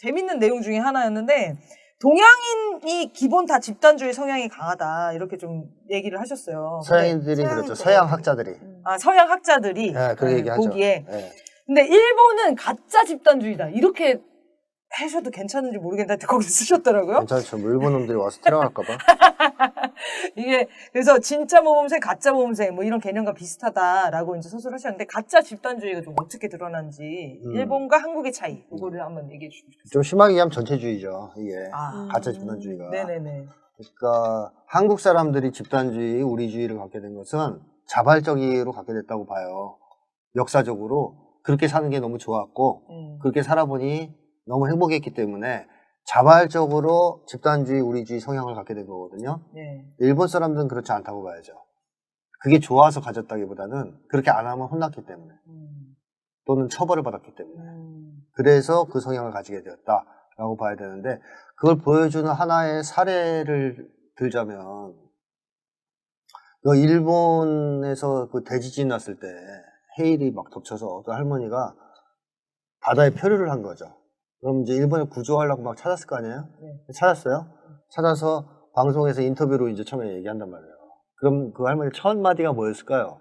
재밌는 내용 중에 하나였는데 동양인이 기본 다 집단주의 성향이 강하다 이렇게 좀 얘기를 하셨어요. 서양인들이 그렇죠. 서양 학자들이. 아 서양 학자들이 네, 그 얘기하죠. 보기에. 네. 근데 일본은 가짜 집단주의다 이렇게 하셔도 괜찮은지 모르겠는데 거기 쓰셨더라고요. 괜찮죠. 뭐 일본 놈들이 와서 테러할까봐. 이게 그래서 진짜 모범생, 가짜 모범생 뭐 이런 개념과 비슷하다라고 이제 서술을 하셨는데 가짜 집단주의가 좀 어떻게 드러난지 일본과 한국의 차이 이거를 한번 얘기해 주시면 좋겠어요. 좀 심하게 얘기하면 전체주의죠. 이게 아. 가짜 집단주의가. 네네네. 그러니까 한국 사람들이 집단주의, 우리주의를 갖게 된 것은 자발적으로 갖게 됐다고 봐요. 역사적으로 그렇게 사는 게 너무 좋았고 그렇게 살아보니 너무 행복했기 때문에 자발적으로 집단주의, 우리주의 성향을 갖게 된 거거든요. 네. 일본 사람들은 그렇지 않다고 봐야죠. 그게 좋아서 가졌다기보다는 그렇게 안 하면 혼났기 때문에 또는 처벌을 받았기 때문에 그래서 그 성향을 가지게 되었다라고 봐야 되는데 그걸 보여주는 하나의 사례를 들자면 일본에서 그 대지진 났을 때 해일이 막 덮쳐서 어떤 할머니가 바다에 표류를 한 거죠. 그럼 이제 일본에 구조하려고 막 찾았을 거 아니에요? 네. 찾았어요? 찾아서 방송에서 인터뷰로 이제 처음에 얘기한단 말이에요. 그럼 그 할머니 첫 마디가 뭐였을까요?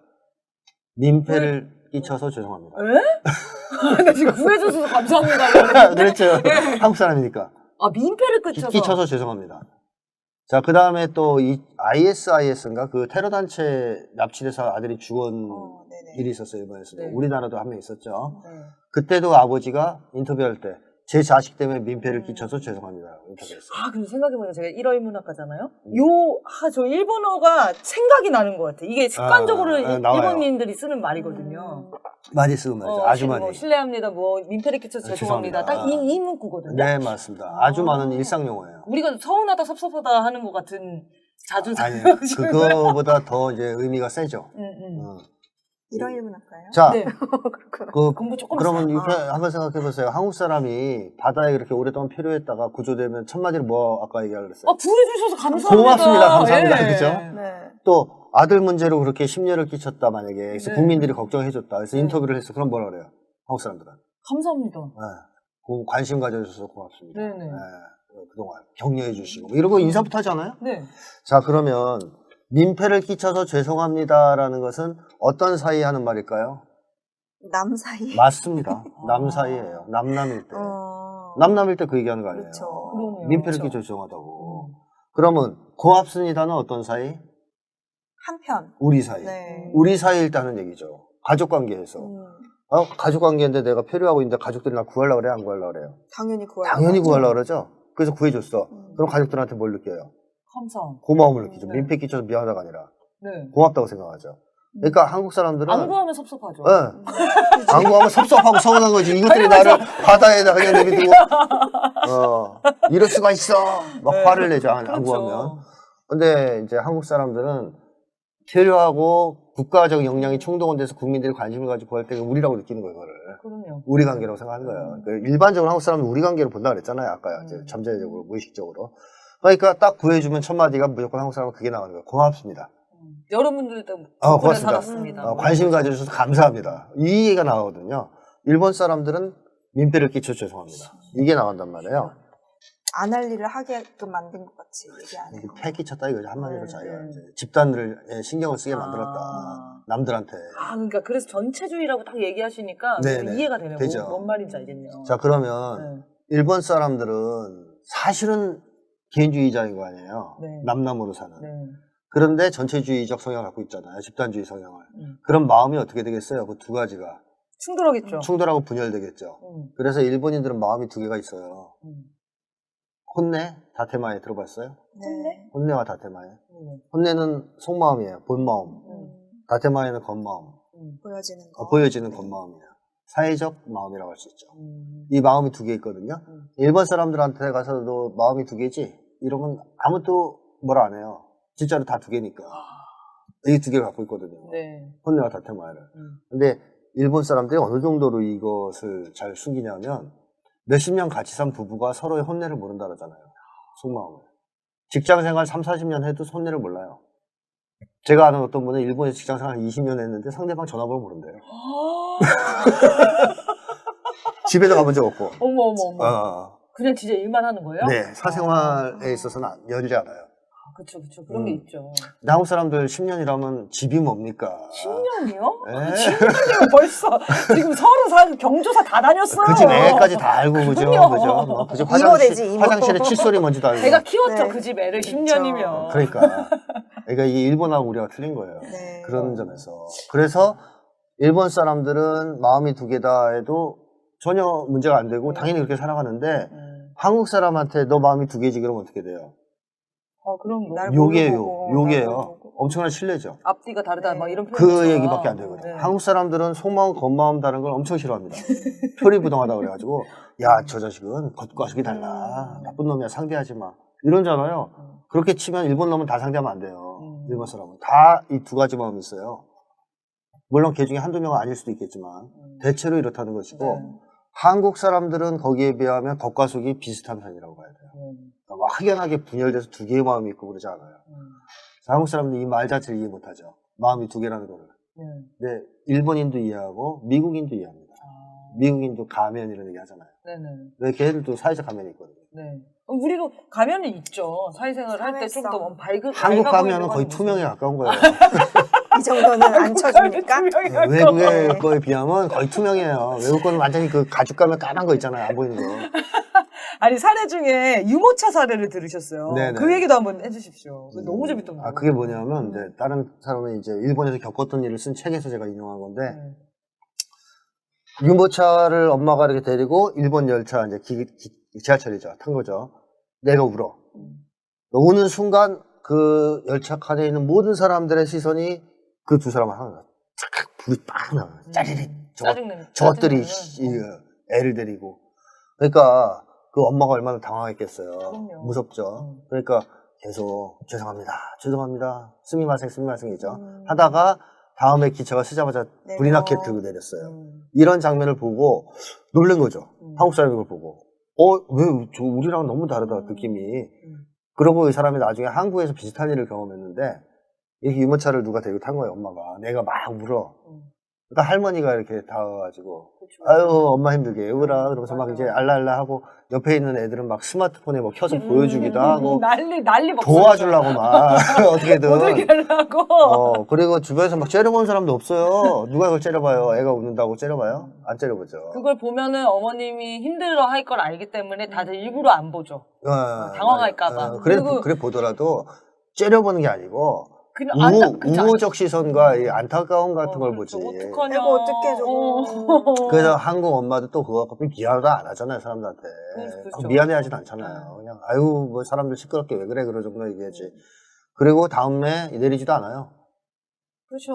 민폐를 끼쳐서 죄송합니다. 에? 나 지금 구해줘서 감사합니다. 그렇죠. 한국 사람이니까. 아 민폐를 끼쳐서 죄송합니다. 자, 그 다음에 또 이 ISIS인가 그 테러 단체 납치돼서 아들이 죽은 일이 있었어요, 일본에서도. 네. 우리나라도 한 명 있었죠. 네. 그때도 아버지가 인터뷰할 때 제 자식 때문에 민폐를 끼쳐서 죄송합니다. 인터뷰했어요. 아, 근데 생각해보니까 제가 1월 문학가잖아요? 저 일본어가 생각이 나는 것 같아. 이게 습관적으로 나와요. 일본인들이 쓰는 말이거든요. 많이 쓰는 말이죠. 아주 많이. 뭐, 실례합니다. 뭐, 민폐를 끼쳐서 죄송합니다. 딱 이 문구거든요. 네, 맞습니다. 아주 많은 일상 용어예요. 우리가 서운하다, 섭섭하다 하는 것 같은 자주 아니, 그거보다 더 이제 의미가 세죠. 1월 문학가요? 자, 네. 공부 조금 그러면 했어요. 이렇게 한번 생각해 보세요. 한국 사람이 바다에 그렇게 오랫동안 필요했다가 구조되면 첫 마디로 뭐 아까 얘기하려고 그랬어요? 구해주셔서 감사합니다. 고맙습니다. 감사합니다. 예. 그죠? 네. 또 아들 문제로 그렇게 심려를 끼쳤다 만약에 그래서 네. 국민들이 걱정해줬다. 그래서 네. 인터뷰를 했어. 그럼 뭐라 그래요? 한국 사람들은. 감사합니다. 네. 관심 가져주셔서 고맙습니다. 네네. 네. 그동안 격려해 주시고 뭐 이러고 인사부터 하잖아요. 네. 자, 그러면 민폐를 끼쳐서 죄송합니다라는 것은 어떤 사이에 하는 말일까요? 남 사이. 맞습니다. 남 사이예요. 남남일 때. 남남일 때 그 얘기하는 거 아니에요. 그렇죠. 그러네요. 민폐를 그렇죠. 끼쳐 죄송하다고. 그러면 고맙습니다는 어떤 사이? 한편. 우리 사이. 네. 우리 사이일 때 하는 얘기죠. 가족 관계에서. 가족 관계인데 내가 필요하고 있는데 가족들이 나 구하려고 그래? 안 구하려고 그래요? 당연히 구하려고. 당연히 구하려고 그러죠. 그래서 구해줬어. 그럼 가족들한테 뭘 느껴요? 감사. 고마움을 느끼죠. 네. 민폐 끼쳐서 미안하다가 아니라 네. 고맙다고 생각하죠. 그러니까 한국 사람들은 안 구하면 섭섭하죠. 네. 안 구하면 섭섭하고 서운한 거지. 이것들이 나를 바다에다 그냥 내비두고 이럴 수가 있어. 막 네. 화를 내죠. 안 그렇죠. 구하면. 근데 이제 한국 사람들은 필요하고 국가적 역량이 충동원돼서 국민들이 관심을 가지고 구할 때 우리라고 느끼는 거예요, 그거를. 그럼요. 우리 관계라고 생각하는 거예요. 일반적으로 한국 사람은 우리 관계를 본다 그랬잖아요. 아까 이제 잠재적으로, 무의식적으로. 그러니까 딱 구해주면 첫 마디가 무조건 한국 사람은 그게 나오는 거예요. 고맙습니다. 여러분들도 고맙습니다. 살았습니다. 관심 가져주셔서 감사합니다. 이 얘기가 나오거든요. 일본 사람들은 민폐를 끼쳐 죄송합니다. 이게 나온단 말이에요. 안 할 일을 하게끔 만든 것 같이 얘기하는 거. 패 끼쳤다 이거죠. 한마디로 네, 자기가 네. 이제 집단을 신경을 쓰게 만들었다. 남들한테. 그러니까 그래서 전체주의라고 딱 얘기하시니까 네네. 이해가 되네요. 되죠. 뭔 말인지 알겠네요. 자, 그러면 일본 사람들은 사실은 개인주의자인 거 아니에요. 네. 남남으로 사는. 네. 그런데 전체주의적 성향을 갖고 있잖아요. 집단주의 성향을. 그럼 마음이 어떻게 되겠어요? 그 두 가지가. 충돌하겠죠. 충돌하고 분열되겠죠. 그래서 일본인들은 마음이 두 개가 있어요. 혼내, 다테마에 들어봤어요? 네. 혼내와 다테마에. 혼내는 속마음이에요. 본마음. 다테마에는 겉마음. 보여지는 거. 보여지는 겉마음이에요. 사회적 마음이라고 할 수 있죠. 이 마음이 두 개 있거든요. 일본 사람들한테 가서도 마음이 두 개지? 이런 건 아무도 뭐라 안 해요. 진짜로 다 두 개니까. 이 두 개를 갖고 있거든요. 네. 혼내와 다테마에를. 근데 일본 사람들이 어느 정도로 이것을 잘 숨기냐면 몇십 년 같이 산 부부가 서로의 혼내를 모른다 그러잖아요. 속마음을. 직장생활 3, 40년 해도 혼내를 몰라요. 제가 아는 어떤 분은 일본에서 직장생활 20년 했는데 상대방 전화번호 모른대요. 집에도 가본 적 없고. 어머. 그냥 진짜 일만 하는 거예요? 네, 사생활에 있어서는 열지 않아요. 그쵸. 그런 게 있죠. 근데 한국 사람들 10년이라면 집이 뭡니까? 10년이요? 네. 10년이면 벌써 지금 서로 경조사 다 다녔어요. 그 집 애까지 다 알고, 그죠? 그럼요. 그죠? 뭐 그집 이모. 화장실에 칫솔이 뭔지도 알고. 제가 키웠죠, 네. 그 집 애를 그쵸. 10년이면. 그러니까. 그러니까 이게 일본하고 우리가 틀린 거예요. 네. 그런 점에서. 그래서 일본 사람들은 마음이 두 개다 해도 전혀 문제가 안 되고 당연히 그렇게 살아가는데 한국 사람한테 너 마음이 두 개지 그러면 어떻게 돼요? 그런 거. 날 욕이에요. 보고, 욕이에요. 날 보고. 엄청난 신뢰죠. 앞뒤가 다르다, 네. 막 이런 표현. 그 얘기밖에 안 되거든요. 네. 한국 사람들은 속마음, 겉마음 다른 걸 엄청 싫어합니다. 표리부동하다 그래가지고, 야, 저 자식은 겉과 속이 달라. 나쁜 놈이야, 상대하지 마. 이런잖아요. 그렇게 치면 일본 놈은 다 상대하면 안 돼요. 일본 사람은. 다 이 두 가지 마음이 있어요. 물론 걔 중에 한두 명은 아닐 수도 있겠지만, 대체로 이렇다는 것이고, 네. 한국 사람들은 거기에 비하면 겉과 속이 비슷한 편이라고 봐야 돼요. 그러니까 확연하게 분열돼서 두 개의 마음이 있고 그러지 않아요. 한국 사람들이 이 말 자체를 이해 못하죠. 마음이 두 개라는 거를. 근데 일본인도 이해하고 미국인도 이해합니다. 미국인도 가면 이런 얘기 하잖아요. 네네. 왜 걔들도 사회적 가면이 있거든요. 네. 우리도 가면은 있죠. 사회생활을 할 때 좀 더 밝은. 한국 가면은 거의 투명에 가까운 거예요. 이 정도는 안 쳐줍니까? 외국의 거에 비하면 거의 투명해요. 외국 거는 완전히 그 가죽 가면 까만 거 있잖아요. 안 보이는 거. 아니, 사례 중에 유모차 사례를 들으셨어요. 네네. 그 얘기도 한번 해주십시오. 너무 재밌던데. 그게 뭐냐면, 이제 다른 사람이 이제 일본에서 겪었던 일을 쓴 책에서 제가 인용한 건데, 유모차를 엄마가 이렇게 데리고 일본 열차, 이제 지하철이죠. 탄 거죠. 내가 울어. 오는 순간 그 열차 칸에 있는 모든 사람들의 시선이 그 두 사람을 하는 거야. 착! 불이 빡 나요. 짜리리. 저것들이 애를 데리고. 그러니까 그 엄마가 얼마나 당황했겠어요. 그럼요. 무섭죠. 그러니까 계속 죄송합니다. 스미마생이죠. 하다가 다음에 기차가 쓰자마자 불이 나게 들고 내렸어요. 이런 장면을 보고 놀란 거죠. 한국 사람이 그걸 보고. 왜 우리랑 너무 다르다 느낌이. 그러고 이 사람이 나중에 한국에서 비슷한 일을 경험했는데 이렇게 유모차를 누가 데리고 탄 거예요. 엄마가. 내가 막 울어. 그러니까 할머니가 이렇게 닿아가지고 아유 엄마 힘들게 울어 그러면서 막 이제 알랄라 하고 옆에 있는 애들은 막 스마트폰에 뭐 켜서 보여주기도 하고 난리 막 도와주려고 막 어떻게든 못 오게 하려고. 그리고 주변에서 막 째려보는 사람도 없어요. 누가 그걸 째려봐요? 애가 웃는다고 째려봐요? 안 째려보죠. 그걸 보면은 어머님이 힘들어 할 걸 알기 때문에 다들 일부러 안 보죠. 당황할까봐. 그래 보더라도 째려보는 게 아니고 그냥 우호적 시선과 이 안타까움 같은 걸 보지. 어떡하냐. 아이고, 어떡해, 저거. 그래서 한국 엄마도 또 그거 갖고 미안하다 안 하잖아요, 사람들한테. 그렇죠. 미안해하진 않잖아요. 그냥, 아유, 뭐 사람들 시끄럽게 왜 그래, 그러 정도 얘기하지. 그리고 다음에 내리지도 않아요. 그렇죠.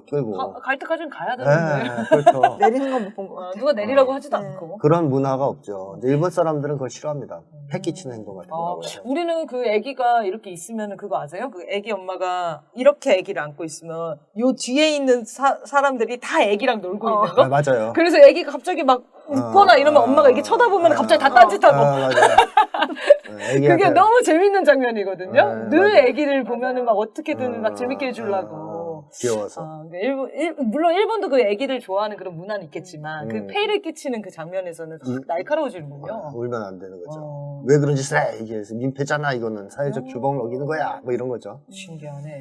끌고. 갈 때까지는 가야 되는데. 네, 그렇죠. 내리는 건 못 본 것 같아요. 누가 내리라고 하지도 않고. 그런 문화가 없죠. 근데 일본 사람들은 그걸 싫어합니다. 패기치는 행동 같은 거. 우리는 그 아기가 이렇게 있으면 그거 아세요? 그 아기 엄마가 이렇게 아기를 안고 있으면 요 뒤에 있는 사람들이 다 아기랑 놀고 있는 거? 맞아요. 그래서 아기가 갑자기 막 웃거나 이러면 엄마가 이게 쳐다보면 갑자기 다 딴짓하고. 맞아요. 그게 너무 재밌는 장면이거든요. 네, 늘 맞아요. 아기를 보면은 막 어떻게든 막 재밌게 해주려고. 귀여워서. 물론 일본도 그 아기들 좋아하는 그런 문화는 있겠지만 그 폐를 끼치는 그 장면에서는 날카로워지는군요. 울면 안 되는 거죠. 왜 그런 짓을 해? 이게 민폐잖아. 이거는 사회적 규범을 어기는 거야. 뭐 이런 거죠. 신기하네.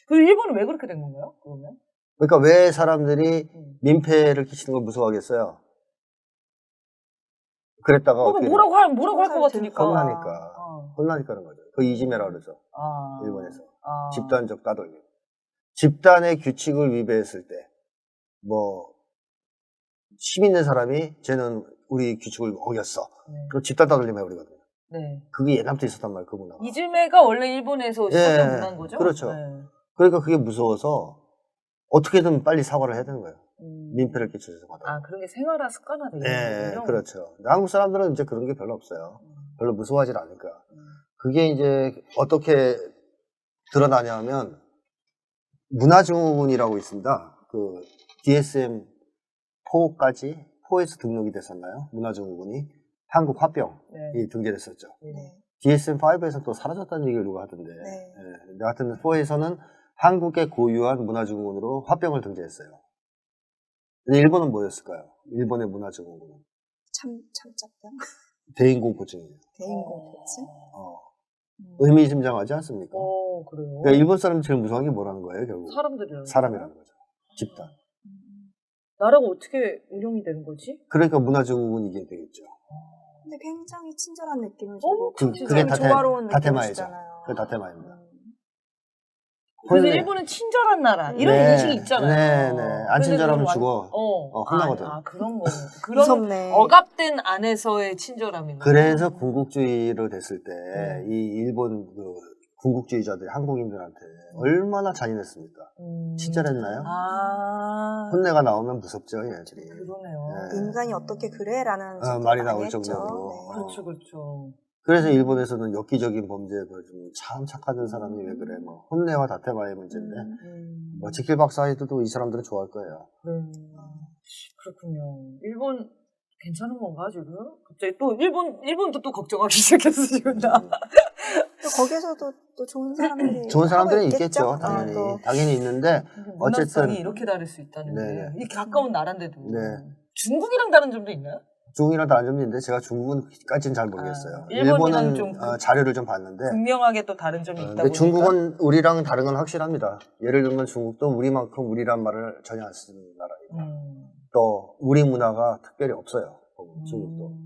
그 일본은 왜 그렇게 된 건가요? 그러면? 그러니까 왜 사람들이 민폐를 끼치는 걸 무서워하겠어요? 그랬다가 어떻게 뭐라고 할 것 같으니까. 혼나니까 그런 거죠. 그 이지메라 그러죠. 일본에서. 아. 집단적 따돌림. 집단의 규칙을 위배했을 때, 힘 있는 사람이 쟤는 우리 규칙을 어겼어. 그럼 집단 따돌림 해버리거든요. 네. 그게 옛날부터 있었단 말이에요, 그 문화가. 이즈메가 원래 일본에서 시작된 문화인 거죠? 그렇죠. 네. 그러니까 그게 무서워서 어떻게든 빨리 사과를 해야 되는 거예요. 민폐를 끼쳐서 받아. 그런 게 생활화 습관화돼 있는 네, 거군요. 그렇죠. 한국 사람들은 이제 그런 게 별로 없어요. 별로 무서워하지 않으니까. 그게 이제 어떻게 드러나냐면 문화증후군이라고 있습니다. 그 DSM-4까지 4에서 등록이 됐었나요? 문화증후군이 한국 화병이 등재됐었죠. DSM-5에서 또 사라졌다는 얘기를 누가 하던데. 하여튼 4에서는 한국에 고유한 문화증후군으로 화병을 등재했어요. 근데 일본은 뭐였을까요? 일본의 문화증후군은 참짭병? 대인공포증이에요. 대인공포증? 의미심장하지 않습니까? 그래요. 그러니까 일본 사람이 제일 무서운 게 뭐라는 거예요, 결국? 사람들이라는 사람이라는 거죠. 집단. 나라가 어떻게 운영이 되는 거지? 그러니까 문화증후군 이게 되겠죠. 근데 굉장히 친절한 느낌을 어머, 주고 그게 굉장히 다테- 조화로운 느낌을 다테마이죠. 주잖아요. 그게 다테마입니다. 그래서 혼내. 일본은 친절한 나라 이런 네, 인식이 있잖아요. 네, 네. 안 근데 친절하면 그건 죽어. 혼나거든. 그런 거. 그런 무섭네. 억압된 안에서의 친절함인 거예요. 그래서 군국주의로 됐을 때, 네. 이 일본 그 군국주의자들이 한국인들한테 얼마나 잔인했습니까? 친절했나요? 혼내가 나오면 무섭죠, 얘네들이. 그러네요. 네. 인간이 어떻게 그래라는 말이 식으로 나올 많이 했죠. 정도로. 네. 그렇죠, 그렇죠. 그래서 일본에서는 엽기적인 범죄가 좀 참 착하던 사람이 왜 그래, 뭐. 혼내와 다테마의 문제인데, 뭐, 지킬박사이드도 이 사람들은 좋아할 거예요. 그렇군요. 일본 괜찮은 건가 지금? 갑자기 또 일본도 또 걱정하기 시작했어 지금 나. 또 거기에서도 또 좋은 사람들이 좋은 사람들은 하고 있겠죠, 당연히. 또. 당연히 있는데, 문화성이 어쨌든. 이렇게 다를 수 있다는 게 네. 이렇게 가까운 나라인데도 네. 중국이랑 다른 점도 있나요? 중국이랑 다른 점이 있는데, 제가 중국은까지는 잘 모르겠어요. 일본이랑 일본은 좀 자료를 좀 봤는데, 분명하게 또 다른 점이 있다 근데 보니까. 중국은 우리랑 다른 건 확실합니다. 예를 들면 중국도 우리만큼 우리란 말을 전혀 안 쓰는 나라니까. 또 우리 문화가 특별히 없어요. 중국도.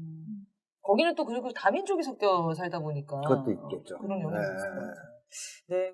거기는 또 그리고 다민족이 섞여 살다 보니까 그것도 있겠죠. 그런 영향이 네. 있을 것 같아요. 네.